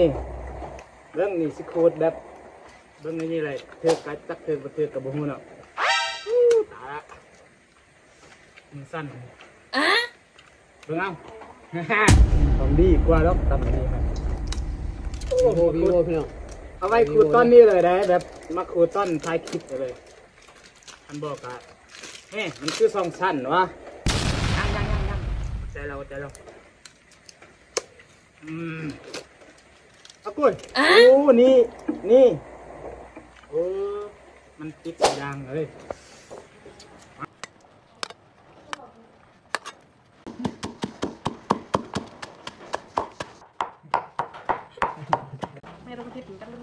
นี่เรื่องนี้สิโคตรแบบเรื่องนี้เลยเธอกัดจักเธอกับเธอกับบุ้งเนาะตาละมันสั้นเรื่องเอาของดีกว่าแล้วทำนี้ครับโอ้โหพี่น้องเอาไว้ขูดต้นนี้เลยนะแบบมาขูดต้นท้ายคลิปเลยท่านบอกอะมันคือซองสั้นวะยังใจเราเอากุ้ยโอ้นี่โอ้มันติดยางเลยไม่ต้องคิดถึงกันเลย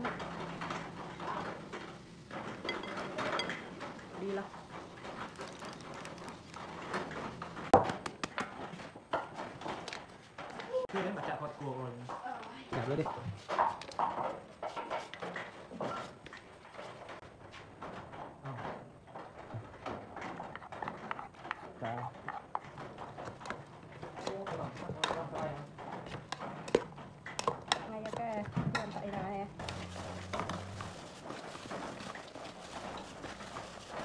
ดีแล้วคือได้มาจากพอดกลัวคนจับเลยดิไงก็แกเดินไปไหน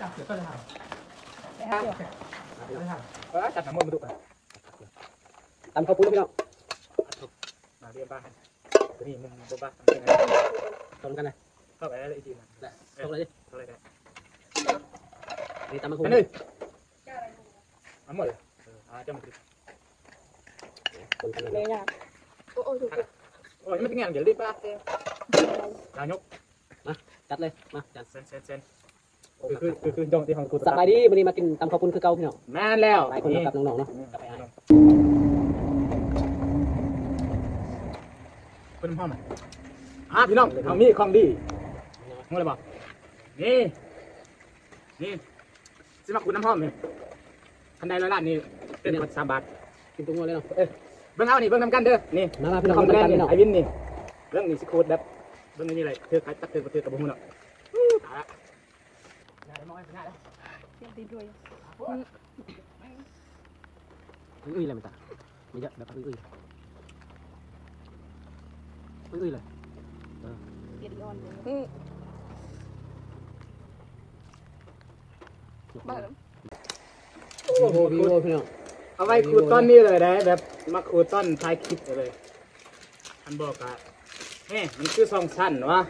จับเดี๋ยวก็จะทำ ไปหาเดี๋ยวจับน้ำมันมาดูกันตำข้าวปุ้นพี่น้องมาเรียนบ้านตัวนี้มึงตัวบ้านทำยังไงตรงกันนะเข้าไปได้เลยอีกทีนะตรงเลยดิเข้าเลยได้นี่ตำมะขุ่นเลยมาหมดเลยจะมาเลยนะโอ้ยถูกโอ้ยไม่เป็นไงเดี๋ยวรีบป้าลายกมาจัดเลยมาจัดเซนคือดองที่ของกูสบายดีวันนี้มากินตำข้าวปุ้นคือเก่าพี่น้องแม่แล้วหลายคนกับน้องๆเนาะคุณพ่อมาพี่น้องเอามีของดีมึงเลยบอกนี่สิมาขุดน้ำหอมเลยคันใดร้อยล้านนี่เป็นคน3 บาทกินตรงนู้นเลยเนาะเบิ้งเอานี่เบิ้งทำกันเด้อนี่มาพี่น้องของแรงนี่ไอวินนี่เรื่องนี้สิโคตรแบบเบิ้งนี่เลยเธอกัดจักเธอกับเธอกับบุ้งเนาะตายละได้มองให้ได้แล้วเตรียมตีนด้วยอะไรมันตาไม่เยอะแบบเลยเกียดย้อนเลยบ้าแล้วโอ้โหพี่น้องเอาไว้ขูดต้นนี้เลยนะแบบมาขูดต้นท้ายคลิปเลยท่านบอกอะมันคือซองสั้นวะ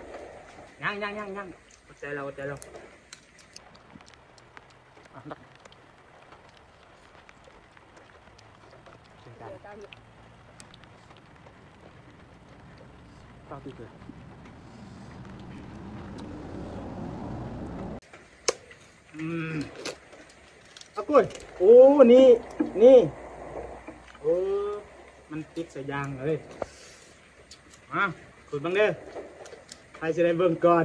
ยังใจเราเข้าตีเกิดเอากุ้ยโอ้นี่โอ้มันติดใส่ยางเลยขุดบังเด้อใครจะได้เบิ่งก่อน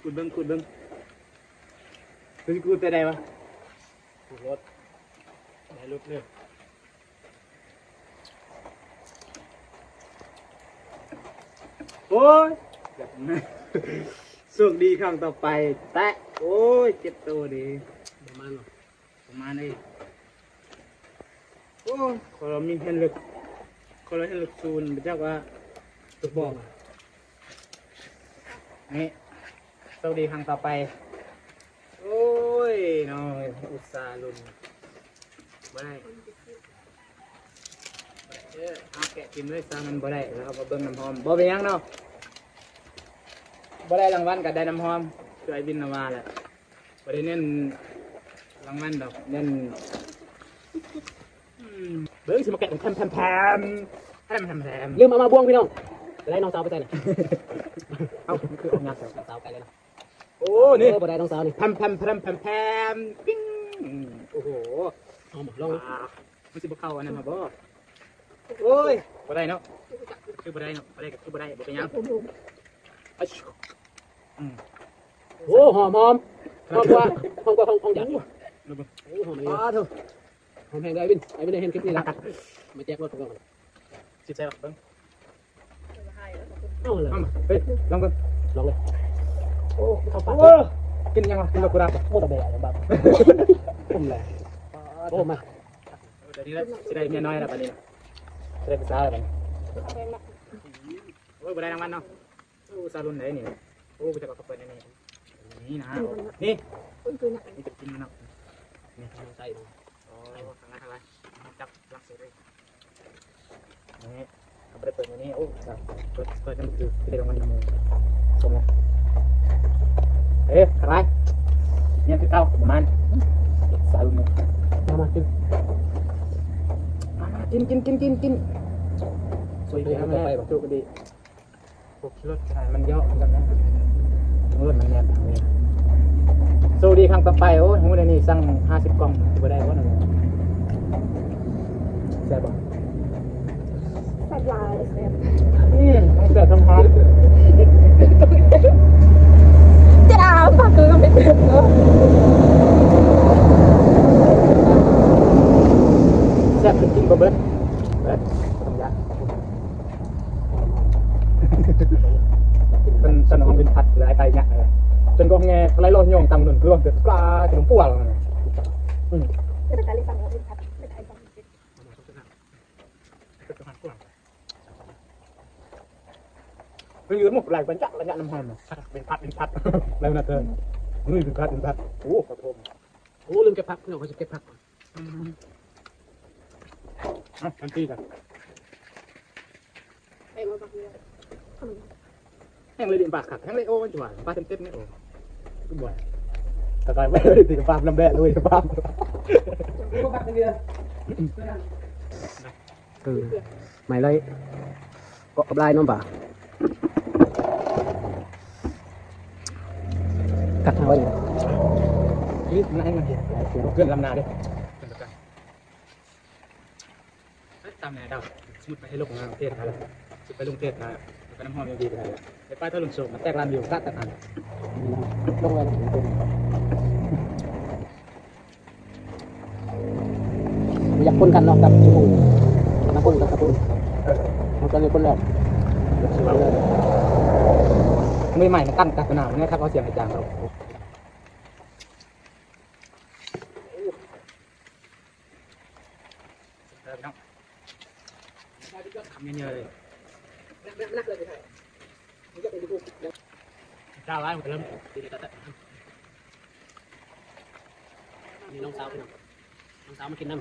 ขุดเบิ่งคือกูแต่ใดวะขุดรถได้รถเลยโอ้ยสุขดีครั้งต่อไปแตะโอ้ยเจ็บตัวดีประมาณนี้โอ้ขอเรามีเห็นลึกซูนไปเจ้าว่าตุกบอกนี่สุขดีครั้งต่อไปโอ้ยน้อยอุตส่าห์ลุ้นบ่ได้แกะกินเลยซะมันบ่ได้แล้วมาเบิ่งน้ำหอมบ่เป็นยังเนาะบ่ได้รางวัลกับได้น้ำหอมคือไอ้บินนาวาแหละบ่ได้เน้นรางวัลดอกเน้นเบิ่งสิมาแกะแพมลืมเอามาบ่วงพี่น้องจะได้น้องสาวไปใส่น่ะเอ้าคือเอางานสาวไปเลยนะโอ้นี่บ่ได้น้องสาวนี่แพมปิ้งโอ้โหเอามาลองมันสิบ่เข้าอันนั้นมาบ่โอ้ยบ่ได้เนาะคือบ่ได้เนาะบ่ได้กับคือบ่ได้บ่เป็นยังโอ้หอมกว่าห้องอยากโอ้หอมเลยหอมแพงเลยไอ้บินได้เห็นคลิปนี้แล้วมาแจกรถก่อนสิใส่เบิ่งเอาเลยเฮ้ยลองเลยโอ้เข้าปากกินยังวะกินกับกุหลาบโมตะเบะแบบผมเลยโอ้มาเดี๋ยวนี้สิได้เมียน้อยแล้วบัดนี้ ได้ภาษาอะไรกัน เอาไปมา โอ้ยบ่ได้รางวัลเนาะโอ้ซาลุนไหนนี่โอ้กูจะก็เปิดในนี้นี่นะนี่ อุ่นคือหนัก นี่จะกินมันเนาะนี่ทำใส่ดูอ๋อทางนั้นทางนั้นจับลักเสร็จเลยนี่เอาไปเปิดในนี้โอ้เปิดนั่นคือที่ได้รางวัลนำมือสมแล้วเอ๊ะอะไรเนี่ยคือเก้าประมาณซาลุนเนี่ยมากินสวยดีนะแม่จุกดีพวกรถขนาดมันเยอะเหมือนกันนะรถมันแน่นทางนี้สวัสดีครั้งต่อไปโอ้ยหูในนี้สั่ง50 กล่องจะไปได้วะหนึ่งแซ่บป่ะ แซ่บลายแซ่บ ต้องแซ่บทั้งฮาร์ด จ้าปากคือก็ไม่เป็นเนาะ แซ่บจริงๆบ่เบิดทำยากเป็นสนองเป็นพัดหลายไปเนี่ยจนก็แง่อะไรลอยย่องตำหนุนกลวงเกิดปลาขนมปัวเลย ไม่เป็นการเรียกฟังเราเป็นพัดไม่ใช่ฟัง มันยืนหมดไหลเป็นจักระยะน้ำหอมเป็นพัดแล้วนะเธอนี่เป็นพัดโอ้ขอโทษโอ้ลืมเก็บพักเราจะเก็บพักทันทีกัน ไอ้มาฟังเลย แห้งเลยดินปากขัดแห้งเลยโอ้มันจวดปลาเต็มนี่โอ้ก็บ่อยแต่กลายไม่เลยติดปลาลำแบะเลยปลาไม่เลยก็กับลายน้องป่ากัดเอาไว้ นี่มันให้มันเห็นเกินลำนาด้วยตามแนวดาวสมุดไปให้ลงงานเทศอะไรสุดไปลงเทศนะไปน้ำหอมดีไปเลยไปป้ายทะลุโซ่มาแตกลานอยู่กัดตัดอัน ลงไว้อยากคนกันเนาะกับชิบูน้ำคนกับกระปุกมันก็เลยคนแรก มือใหม่มันกั้นกัดหนาวเนี่ยครับเอาเสียงอาจารย์เราทำเยอะๆเลยเจ้าร้ายมันเริ่มตีเลยแต่ นี่น้องสาวพี่น้องน้องสาวมากินน้ำ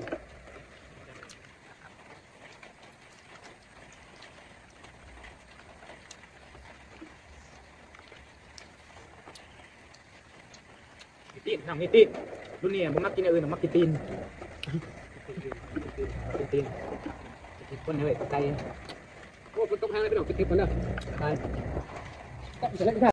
ตีนทำนี่ตีนรุ่นนี้ผมมักกินอื่นผมมักกินตีนตีนคนเลยไก่ โอ้คุณต้องแพงเลยพี่น้องคิดๆมันเด้อ ไก่ ก็จะเล่นแค่